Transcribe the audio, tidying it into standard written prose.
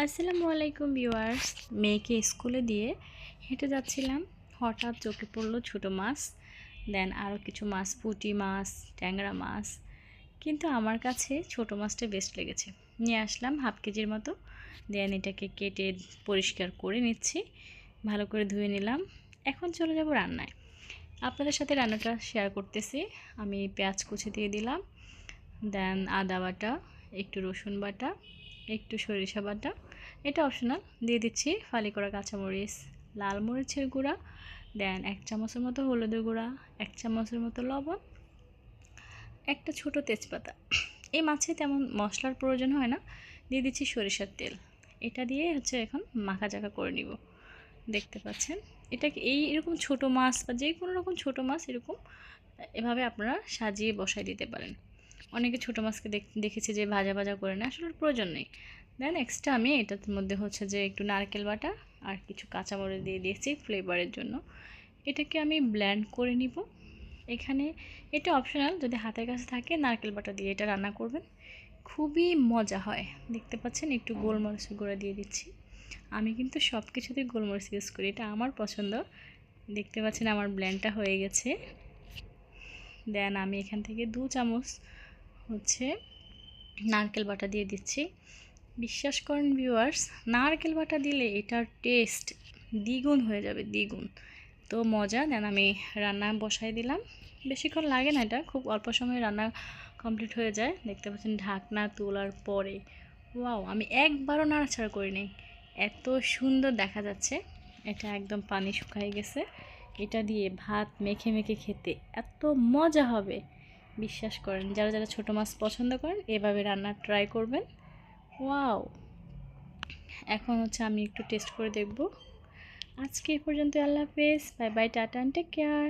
আসসালামু আলাইকুম ভিউয়ার্স। মেয়েকে স্কুলে দিয়ে হেঁটে যাচ্ছিলাম, হঠাৎ চোখে পড়লো ছোটো মাছ, দেন আরও কিছু মাছ, পুঁটি মাছ, ট্যাংরা মাছ। কিন্তু আমার কাছে ছোটো মাছটা বেস্ট লেগেছে, নিয়ে আসলাম হাফ কেজির মতো। দেন এটাকে কেটে পরিষ্কার করে নিচ্ছি, ভালো করে ধুয়ে নিলাম। এখন চলে যাব রান্নায়। আপনাদের সাথে রান্নাটা শেয়ার করতেছি। আমি পেঁয়াজ কুচি দিয়ে দিলাম, দেন আদা বাটা, একটু রসুন বাটা, একটু সরিষা বাটা, এটা অপশনাল, দিয়ে দিচ্ছি ফালি করা কাঁচামরিচ, লাল মরিচের গুঁড়া, দেন 1 চামচের মতো হলুদের গুঁড়া, 1 চামচের মতো লবণ, একটা ছোট তেজপাতা। এই মাছে তেমন মশলার প্রয়োজন হয় না। দিয়ে দিচ্ছি সরিষার তেল। এটা দিয়ে এখন মাখাচাকা করে নিব। দেখতে পাচ্ছেন, এটাকে এরকম ছোট মাছ বা যে কোনো রকম ছোট মাছ এরকম এভাবে আপনারা সাজিয়ে বসাই দিতে পারেন। অনেকে ছোটো মাছকে দেখেছি যে ভাজা ভাজা করে না, আসলে প্রয়োজন নেই। দেন এক্সট্রা আমি এটার মধ্যে যে একটু নারকেল বাটা আর কিছু কাঁচামরিচ দিয়ে দিয়েছি ফ্লেভারের জন্য। এটাকে আমি ব্লেন্ড করে নিব। এখানে এটা অপশনাল, যদি হাতের কাছে থাকে নারকেল বাটা দিয়ে এটা রান্না করবেন, খুবই মজা হয়। দেখতে পাচ্ছেন, একটু গোলমরিচের গুঁড়া দিয়ে দিচ্ছি। আমি কিন্তু সব কিছুতেই গোলমরিচ ইউজ করি, এটা আমার পছন্দ। দেখতে পাচ্ছেন আমার ব্লেন্ডটা হয়ে গেছে। দেন আমি এখান থেকে 2 চামচ নারকেল বাটা দিয়ে দিচ্ছি। বিশ্বাস করেন ভিউয়ার্স, নারকেল বাটা দিলে এটার টেস্ট দ্বিগুণ হয়ে যাবে, দ্বিগুণ। তো মজা। দেন আমি রান্না বসাই দিলাম। বেশিক্ষণ লাগে না, এটা খুব অল্প সময়ে রান্না কমপ্লিট হয়ে যায়। দেখতে পাচ্ছেন ঢাকনা তোলার পরে ওয়াও, আমি একবারও নাড়াচাড়া করিনি, এত সুন্দর দেখা যাচ্ছে। এটা একদম পানি শুকাই গেছে। এটা দিয়ে ভাত মেখে মেখে খেতে এত মজা হবে, বিশ্বাস করেন। যারা যারা ছোটো মাছ পছন্দ করেন এভাবে রান্না ট্রাই করবেন। ওয়াও। এখন আমি একটু টেস্ট করে দেখব। আজকে এ পর্যন্ত। আল্লাহ হাফেজ, বাই বাই, টাটা, টেক কেয়ার।